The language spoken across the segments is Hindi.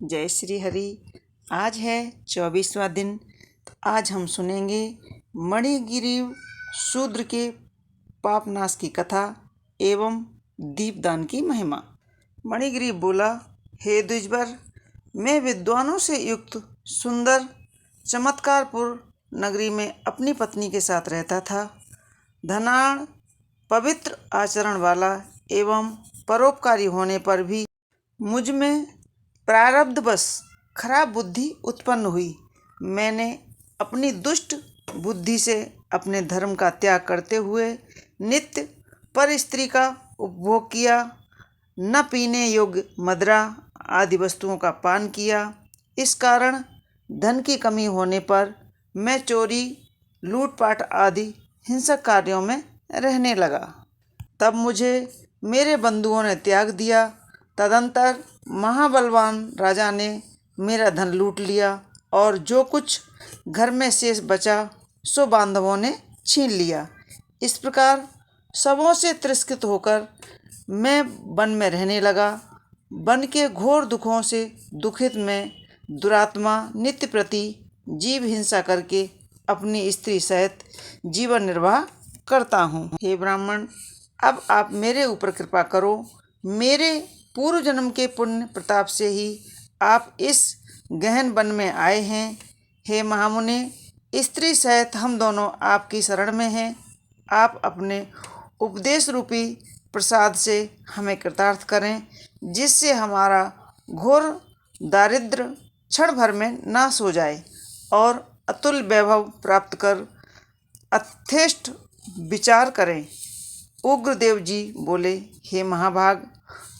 जय श्री हरि। आज है 24वां दिन। आज हम सुनेंगे मणिग्रीव शूद्र के पापनाश की कथा एवं दीपदान की महिमा। मणिग्रीव बोला, हे द्विजवर, मैं विद्वानों से युक्त सुंदर चमत्कारपुर नगरी में अपनी पत्नी के साथ रहता था। धनाढ़, पवित्र आचरण वाला एवं परोपकारी होने पर भी मुझ में प्रारब्धवश खराब बुद्धि उत्पन्न हुई। मैंने अपनी दुष्ट बुद्धि से अपने धर्म का त्याग करते हुए नित्य पर स्त्री का उपभोग किया, न पीने योग्य मदिरा आदि वस्तुओं का पान किया। इस कारण धन की कमी होने पर मैं चोरी, लूटपाट आदि हिंसक कार्यों में रहने लगा। तब मुझे मेरे बंधुओं ने त्याग दिया। तदंतर महाबलवान राजा ने मेरा धन लूट लिया और जो कुछ घर में शेष बचा सो बांधवों ने छीन लिया। इस प्रकार सबों से तिरस्कृत होकर मैं वन में रहने लगा। वन के घोर दुखों से दुखित मैं दुरात्मा नित्य प्रति जीव हिंसा करके अपनी स्त्री सहित जीवन निर्वाह करता हूँ। हे ब्राह्मण, अब आप मेरे ऊपर कृपा करो। मेरे पूर्व जन्म के पुण्य प्रताप से ही आप इस गहन वन में आए हैं। हे महामुने, स्त्री सहित हम दोनों आपकी शरण में हैं। आप अपने उपदेश रूपी प्रसाद से हमें कृतार्थ करें, जिससे हमारा घोर दारिद्र्य क्षण भर में नाश हो जाए और अतुल वैभव प्राप्त कर अथेष्ट विचार करें। उग्रदेव जी बोले, हे महाभाग,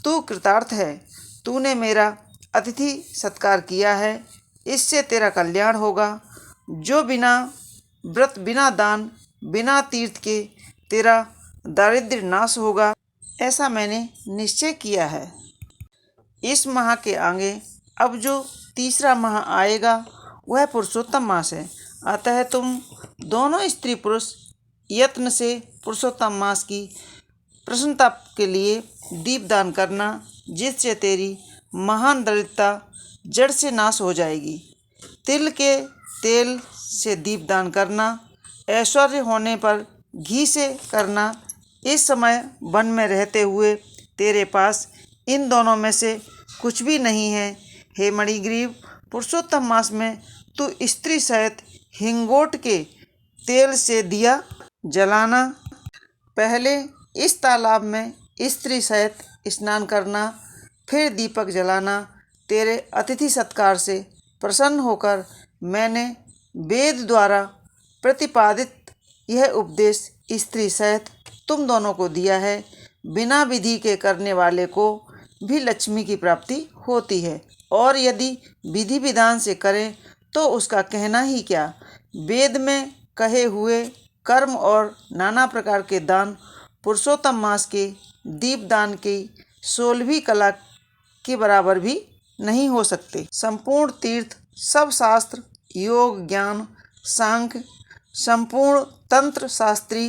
तू कृतार्थ है। तूने मेरा अतिथि सत्कार किया है, इससे तेरा कल्याण होगा। जो बिना व्रत, बिना दान, बिना तीर्थ के तेरा दारिद्र्य नाश होगा, ऐसा मैंने निश्चय किया है। इस माह के आगे अब जो तीसरा माह आएगा वह पुरुषोत्तम मास है। अतः तुम दोनों स्त्री पुरुष यत्न से पुरुषोत्तम मास की प्रसन्नता के लिए दीपदान करना, जिससे तेरी महान दरिद्रता जड़ से नाश हो जाएगी। तिल के तेल से दीपदान करना, ऐश्वर्य होने पर घी से करना। इस समय वन में रहते हुए तेरे पास इन दोनों में से कुछ भी नहीं है। हे मणिग्रीव, पुरुषोत्तम मास में तू स्त्री सहित हिंगोट के तेल से दिया जलाना। पहले इस तालाब में स्त्री सहित स्नान करना, फिर दीपक जलाना। तेरे अतिथि सत्कार से प्रसन्न होकर मैंने वेद द्वारा प्रतिपादित यह उपदेश स्त्री सहित तुम दोनों को दिया है। बिना विधि के करने वाले को भी लक्ष्मी की प्राप्ति होती है, और यदि विधि विधान से करें तो उसका कहना ही क्या। वेद में कहे हुए कर्म और नाना प्रकार के दान पुरुषोत्तम मास के दीपदान की 16वीं कला के बराबर भी नहीं हो सकते। संपूर्ण तीर्थ, सब शास्त्र, योग, ज्ञान, सांख्य, संपूर्ण तंत्र शास्त्री,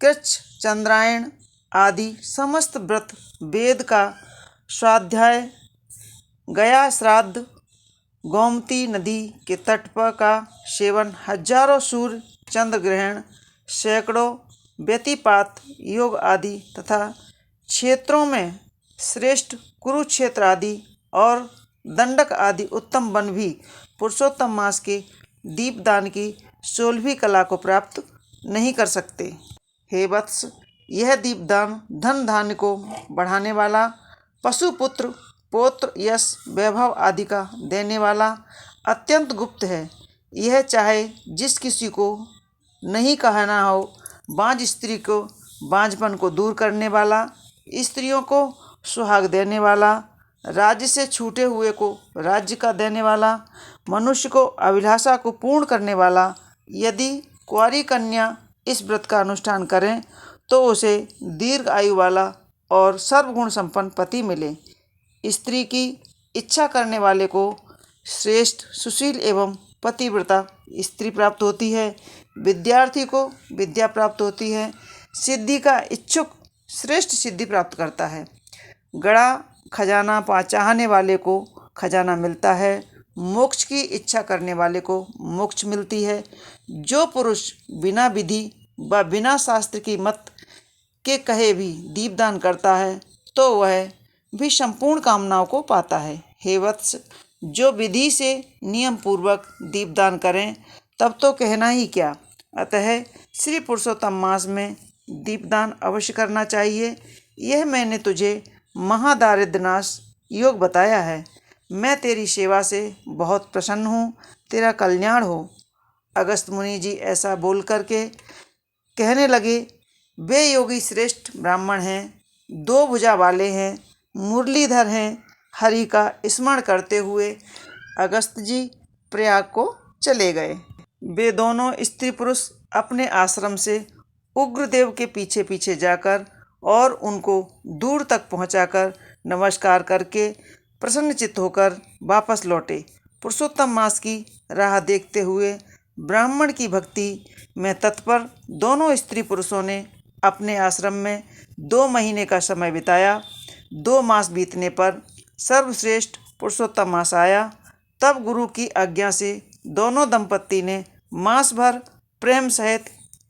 कृच्छ, चंद्रायण आदि समस्त व्रत, वेद का स्वाध्याय, गया श्राद्ध, गोमती नदी के तट पर का सेवन, हजारों सूर्य चंद्र ग्रहण, सैकड़ों व्यतिपात योग आदि तथा क्षेत्रों में श्रेष्ठ कुरुक्षेत्र आदि और दंडक आदि उत्तम वन भी पुरुषोत्तम मास के दीपदान की 16वीं कला को प्राप्त नहीं कर सकते। हे वत्स, यह दीपदान धन धान्य को बढ़ाने वाला, पशु पुत्र पौत्र यश वैभव आदि का देने वाला अत्यंत गुप्त है। यह चाहे जिस किसी को नहीं कहना हो, बाँझ स्त्री को बाँझपन को दूर करने वाला, स्त्रियों को सुहाग देने वाला, राज्य से छूटे हुए को राज्य का देने वाला, मनुष्य को अभिलाषा को पूर्ण करने वाला। यदि कुंवारी कन्या इस व्रत का अनुष्ठान करें तो उसे दीर्घ आयु वाला और सर्वगुण संपन्न पति मिले। स्त्री की इच्छा करने वाले को श्रेष्ठ सुशील एवं पतिव्रता स्त्री प्राप्त होती है। विद्यार्थी को विद्या प्राप्त होती है। सिद्धि का इच्छुक श्रेष्ठ सिद्धि प्राप्त करता है। गड़ा खजाना पा चाहने वाले को खजाना मिलता है। मोक्ष की इच्छा करने वाले को मोक्ष मिलती है। जो पुरुष बिना विधि व बिना शास्त्र की मत के कहे भी दीपदान करता है तो वह भी संपूर्ण कामनाओं को पाता है। हे वत्स, जो विधि से नियम पूर्वक दीपदान करें तब तो कहना ही क्या। अतः श्री पुरुषोत्तम मास में दीपदान अवश्य करना चाहिए। यह मैंने तुझे महादारिद्र्यनाश योग बताया है। मैं तेरी सेवा से बहुत प्रसन्न हूँ। तेरा कल्याण हो। अगस्त मुनि जी ऐसा बोल करके कहने लगे, वे योगी श्रेष्ठ ब्राह्मण हैं, 2 भुजा वाले हैं, मुरलीधर हैं। हरि का स्मरण करते हुए अगस्त जी प्रयाग को चले गए। वे दोनों स्त्री पुरुष अपने आश्रम से उग्रदेव के पीछे पीछे जाकर और उनको दूर तक पहुंचाकर नमस्कार करके प्रसन्नचित्त होकर वापस लौटे। पुरुषोत्तम मास की राह देखते हुए ब्राह्मण की भक्ति में तत्पर दोनों स्त्री पुरुषों ने अपने आश्रम में 2 महीने का समय बिताया। 2 मास बीतने पर सर्वश्रेष्ठ पुरुषोत्तम मास आया। तब गुरु की आज्ञा से दोनों दंपत्ति ने मास भर प्रेम सहित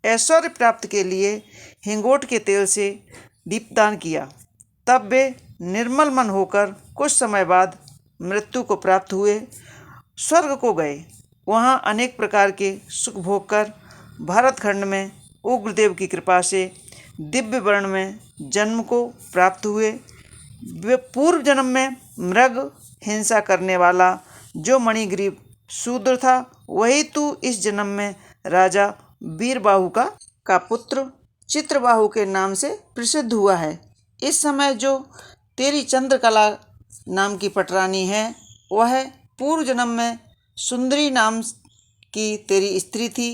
ऐश्वर्य प्राप्त के लिए हिंगोट के तेल से दीपदान किया। तब वे निर्मल मन होकर कुछ समय बाद मृत्यु को प्राप्त हुए, स्वर्ग को गए। वहाँ अनेक प्रकार के सुख भोग कर भारतखंड में उग्रदेव की कृपा से दिव्य वर्ण में जन्म को प्राप्त हुए। वे पूर्व जन्म में मृग हिंसा करने वाला जो मणिग्रीव शूद्र था, वही तू इस जन्म में राजा वीरबाहु का पुत्र चित्रबाहु के नाम से प्रसिद्ध हुआ है। इस समय जो तेरी चंद्रकला नाम की पटरानी है, वह पूर्व जन्म में सुंदरी नाम की तेरी स्त्री थी,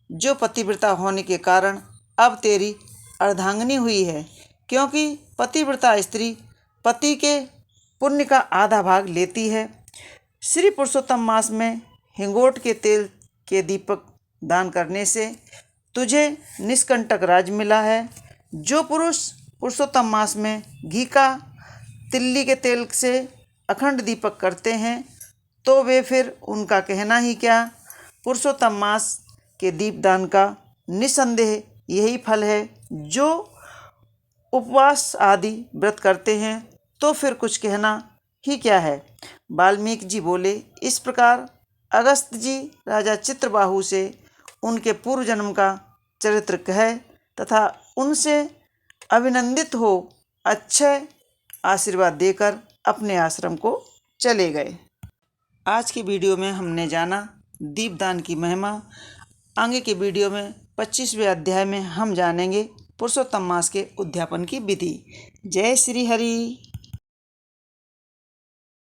जो पतिव्रता होने के कारण अब तेरी अर्धांगिनी हुई है। क्योंकि पतिव्रता स्त्री पति के पुण्य का आधा भाग लेती है। श्री पुरुषोत्तम मास में हिंगोट के तेल के दीपक दान करने से तुझे निष्कंटक राज मिला है। जो पुरुष पुरुषोत्तम मास में घी का तिल्ली के तेल से अखंड दीपक करते हैं तो वे फिर उनका कहना ही क्या। पुरुषोत्तम मास के दीपदान का निसंदेह यही फल है। जो उपवास आदि व्रत करते हैं तो फिर कुछ कहना ही क्या है। वाल्मीकि जी बोले, इस प्रकार अगस्त जी राजा चित्रबाहु से उनके पूर्व जन्म का चरित्र कहे तथा उनसे अभिनंदित हो अच्छे आशीर्वाद देकर अपने आश्रम को चले गए। आज की वीडियो में हमने जाना दीपदान की महिमा। आगे के वीडियो में 25वें अध्याय में हम जानेंगे पुरुषोत्तम मास के उद्यापन की विधि। जय श्री हरि।